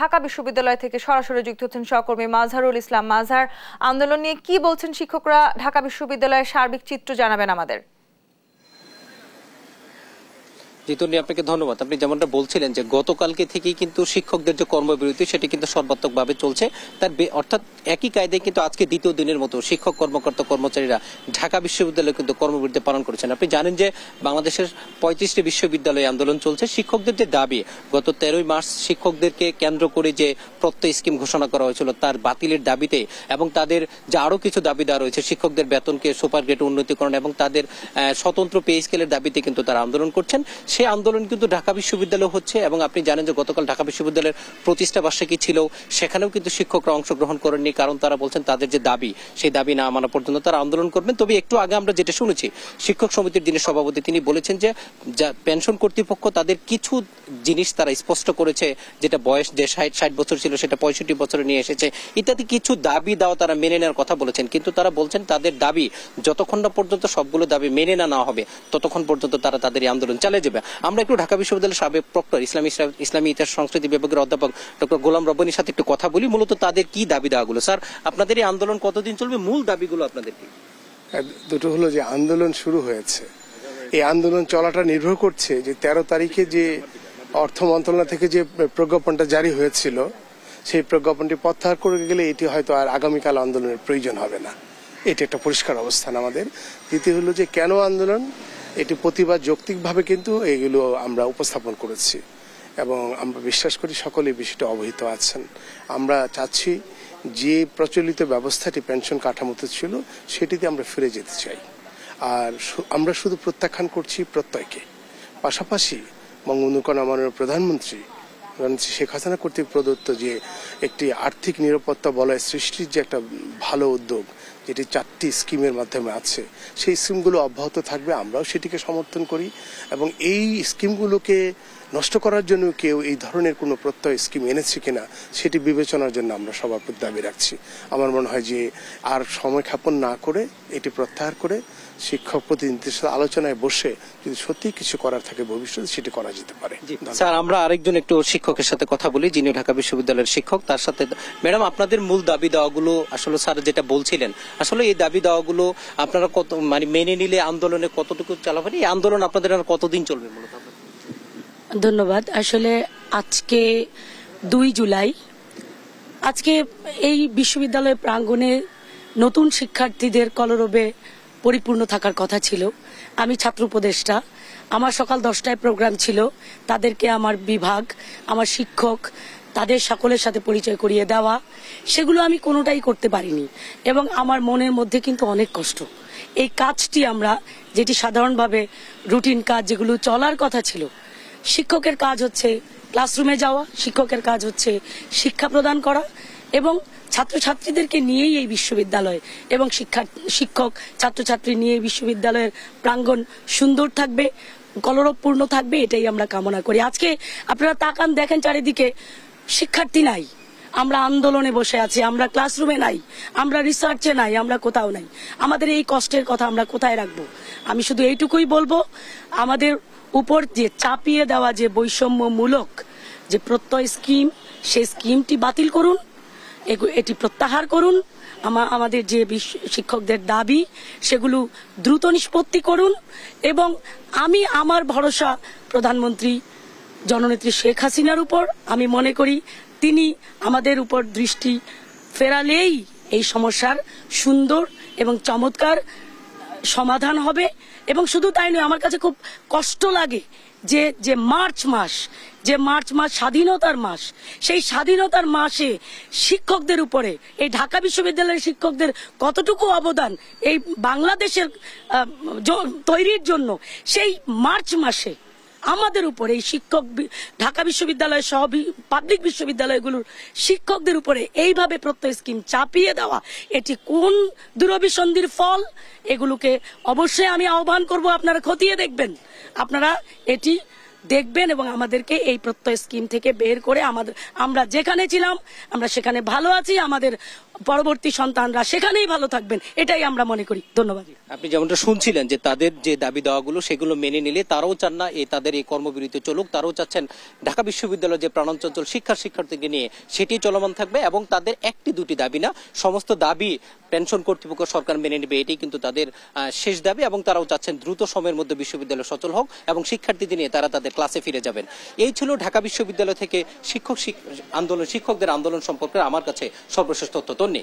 ঢাকা বিশ্ববিদ্যালয় থেকে সরাসরি যুক্ত হচ্ছেন সহকর্মী মাজহারুল ইসলাম। মাজহার, আন্দোলন নিয়ে কি বলছেন শিক্ষকরা? ঢাকা বিশ্ববিদ্যালয়ের সার্বিক চিত্র জানাবেন আমাদের। জিতুনি, আপনাকে ধন্যবাদ। আপনি যেমনটা বলছিলেন যে গতকালকে থেকেই কিন্তু শিক্ষকদের যে কর্মবিরতি সেটি কিন্তু সর্বাত্মকভাবে চলছে, তার অর্থাৎ একই কায়দায় কিন্তু আজকে দ্বিতীয় দিনের মতো শিক্ষক কর্মকর্তা কর্মচারীরা ঢাকা বিশ্ববিদ্যালয়ে কিন্তু কর্মবিরতি পালন করেছেন। আপনি জানেন যে বাংলাদেশের 35টি বিশ্ববিদ্যালয়ে আন্দোলন চলছে। শিক্ষকদের যে দাবি, গত 13 মার্চ শিক্ষকদেরকে কেন্দ্র করে যে প্রত্যয় স্কিম ঘোষণা করা হয়েছিল তার বাতিলের দাবিতে এবং তাদের যে আরো কিছু দাবি দেওয়া রয়েছে, শিক্ষকদের বেতনকে সুপার গ্রেড উন্নতিকরণ এবং তাদের স্বতন্ত্র পে স্কেলের দাবিতে কিন্তু তারা আন্দোলন করছেন। সেই আন্দোলন কিন্তু ঢাকা বিশ্ববিদ্যালয় হচ্ছে এবং আপনি জানেন যে গতকাল ঢাকা বিশ্ববিদ্যালয়ের প্রতিষ্ঠা বার্ষিকী ছিল, সেখানেও কিন্তু শিক্ষকরা অংশগ্রহণ করেননি, কারণ তারা বলছেন তাদের যে দাবি সেই দাবি না মানা পর্যন্ত তারা আন্দোলন করবেন। তবে একটু আগে আমরা যেটা শুনেছি, শিক্ষক সমিতির যিনি সভাপতি তিনি বলেছেন যে পেনশন কর্তৃপক্ষ তাদের কিছু জিনিস তারা স্পষ্ট করেছে, যেটা বয়স যে 60 বছর ছিল সেটা 65 বছরে নিয়ে এসেছে ইত্যাদি কিছু দাবি দাও তারা মেনে নেওয়ার কথা বলেছেন। কিন্তু তারা বলছেন তাদের দাবি যতক্ষণ না পর্যন্ত সবগুলো দাবি মেনে না হবে ততক্ষণ পর্যন্ত তারা তাদের এই আন্দোলন চালিয়ে যাবে। আমরা একটু ঢাকা বিশ্ববিদ্যালয়ের সাবেক প্রক্টর ইসলামী ইতিহাস সংস্কৃতি বিভাগের অধ্যাপক ডক্টর গোলাম রব্বানীর সাথে একটু কথা বলি, মূলত তাদের কি দাবি দাওয়াগুলো। স্যার, আপনাদের এই আন্দোলন কতদিন চলবে? মূল দাবিগুলো আপনাদের কি? দুটো হলো যে আন্দোলন শুরু হয়েছে, এই আন্দোলন চলাটা নির্ভর করছে যে 13 তারিখে যে অর্থ মন্ত্রণালয় থেকে যে প্রজ্ঞাপনটা জারি হয়েছিল সেই প্রজ্ঞাপনটি প্রত্যাহার করে গেলে এটি হয়তো আর আগামীকাল আন্দোলনের প্রয়োজন হবে না। এটি একটা পরিষ্কার অবস্থান আমাদের। দ্বিতীয় হলো যে কেন আন্দোলন, এটি প্রতিবাদ যৌক্তিকভাবে কিন্তু এগুলো আমরা উপস্থাপন করেছি এবং আমরা বিশ্বাস করি সকলে বিষয়টা অবহিত আছেন। আমরা চাচ্ছি যে প্রচলিত ব্যবস্থাটি পেনশন কাঠামোতে ছিল সেটিতে আমরা ফিরে যেতে চাই। আর আমরা শুধু প্রত্যাখ্যান করছি প্রত্যয়কে, পাশাপাশি বঙ্গবন্ধু কন্যা মাননীয় প্রধানমন্ত্রী শেখ হাসিনা কর্তৃক প্রদত্ত যে একটি আর্থিক নিরাপত্তা বলয় সৃষ্টির যে একটা ভালো উদ্যোগ, যেটি 4টি স্কিমের মাধ্যমে আছে, সেই স্কিমগুলো অব্যাহত থাকবে, আমরাও সেটিকে সমর্থন করি এবং এই স্কিমগুলোকে নষ্ট করার জন্য কেউ এই ধরনের কোনো প্রত্যয় স্কিম এনেছে কিনা সেটি বিবেচনার জন্য আমরা সবার প্রতি দাবি রাখছি। আমার মনে হয় যে আর সময় ক্ষেপণ না করে এটি প্রত্যাহার করে শিক্ষক প্রতিনিধিদের সাথে আলোচনায় বসে যদি সত্যি কিছু করার থাকে ভবিষ্যতে সেটি করা যেতে পারে। স্যার, আমরা আরেকজন একটু শিক্ষকের সাথে কথা বলি, যিনি ঢাকা বিশ্ববিদ্যালয়ের শিক্ষক, তার সাথে। ম্যাডাম, আপনাদের মূল দাবি দেওয়াগুলো আসলে স্যার যেটা বলছিলেন, আসলে এই দাবি দেওয়াগুলো আপনারা কত মানে মেনে নিলে আন্দোলনে কতটুকু চালাবেন? এই আন্দোলন আপনাদের আর কতদিন চলবে মূলত? ধন্যবাদ। আসলে আজকে 2 জুলাই, আজকে এই বিশ্ববিদ্যালয় প্রাঙ্গণে নতুন শিক্ষার্থীদের কলরবে পরিপূর্ণ থাকার কথা ছিল। আমি ছাত্র উপদেষ্টা, আমার সকাল 10টায় প্রোগ্রাম ছিল, তাদেরকে আমার বিভাগ, আমার শিক্ষক, তাদের সকলের সাথে পরিচয় করিয়ে দেওয়া, সেগুলো আমি কোনোটাই করতে পারিনি এবং আমার মনের মধ্যে কিন্তু অনেক কষ্ট। এই কাজটি আমরা, যেটি সাধারণভাবে রুটিন কাজ যেগুলো চলার কথা ছিল, শিক্ষকের কাজ হচ্ছে ক্লাসরুমে যাওয়া, শিক্ষকের কাজ হচ্ছে শিক্ষা প্রদান করা এবং ছাত্রছাত্রীদেরকে নিয়েই এই বিশ্ববিদ্যালয় এবং শিক্ষক ছাত্রছাত্রী নিয়ে বিশ্ববিদ্যালয়ের প্রাঙ্গণ সুন্দর থাকবে, কলরবপূর্ণ থাকবে, এটাই আমরা কামনা করি। আজকে আপনারা তাকান, দেখেন চারিদিকে শিক্ষার্থী নাই, আমরা আন্দোলনে বসে আছি, আমরা ক্লাসরুমে নাই, আমরা রিসার্চে নাই, আমরা কোথাও নাই। আমাদের এই কষ্টের কথা আমরা কোথায় রাখবো? আমি শুধু এইটুকুই বলবো, আমাদের উপর যে চাপিয়ে দেওয়া যে বৈষম্যমূলক যে প্রত্যয় স্কিম, সেই স্কিমটি বাতিল করুন, এটি প্রত্যাহার করুন। আমাদের যে শিক্ষকদের দাবি সেগুলো দ্রুত নিষ্পত্তি করুন এবং আমি আমার ভরসা প্রধানমন্ত্রী জননেত্রী শেখ হাসিনার উপর। আমি মনে করি তিনি আমাদের উপর দৃষ্টি ফেরালেই এই সমস্যার সুন্দর এবং চমৎকার সমাধান হবে। এবং শুধু তাই নয়, আমার কাছে খুব কষ্ট লাগে যে মার্চ মাস স্বাধীনতার মাস, সেই স্বাধীনতার মাসে শিক্ষকদের উপরে, এই ঢাকা বিশ্ববিদ্যালয়ের শিক্ষকদের কতটুকু অবদান এই বাংলাদেশের তৈরির জন্য, সেই মার্চ মাসে আমাদের উপরে এই শিক্ষক, ঢাকা বিশ্ববিদ্যালয় সহ পাবলিক বিশ্ববিদ্যালয়গুলোর শিক্ষকদের উপরে এইভাবে প্রত্যয় স্কিম চাপিয়ে দেওয়া, এটি কোন দুরভিসন্ধির ফল? এগুলোকে অবশ্যই আমি আহ্বান করব, আপনারা খতিয়ে দেখবেন, আপনারা এটি দেখবেন এবং আমাদেরকে এই প্রত্যয় স্কিম থেকে বের করে আমরা যেখানে ছিলাম আমরা সেখানে ভালো আছি, আমাদের পরবর্তী সন্তানরা সেখানেই ভালো থাকবেন, এটাই আমরা মনে করি। ধন্যবাদ। আপনি যেমনটা শুনছিলেন যে তাদের যে দাবি দেওয়াগুলো সেগুলো মেনে নিলে তারাও চান না তাদের এই কর্মবিরতি চলুক, তারাও চাচ্ছেন ঢাকা বিশ্ববিদ্যালয়ের যে প্রাণাঞ্চল শিক্ষার্থীকে নিয়ে সেটি চলমান থাকবে এবং তাদের একটি দুটি দাবি না, সমস্ত দাবি পেনশন কর্তৃপক্ষ সরকার মেনে নেবে, এটি কিন্তু তাদের শেষ দাবি এবং তারাও চাচ্ছেন দ্রুত সময়ের মধ্যে বিশ্ববিদ্যালয় সচল হোক এবং শিক্ষার্থীদের নিয়ে তারা তাদের ক্লাসে ফিরে যাবেন। এই ছিল ঢাকা বিশ্ববিদ্যালয় থেকে শিক্ষকদের আন্দোলন সম্পর্কে আমার কাছে সর্বশেষ তথ্য। তন্নি।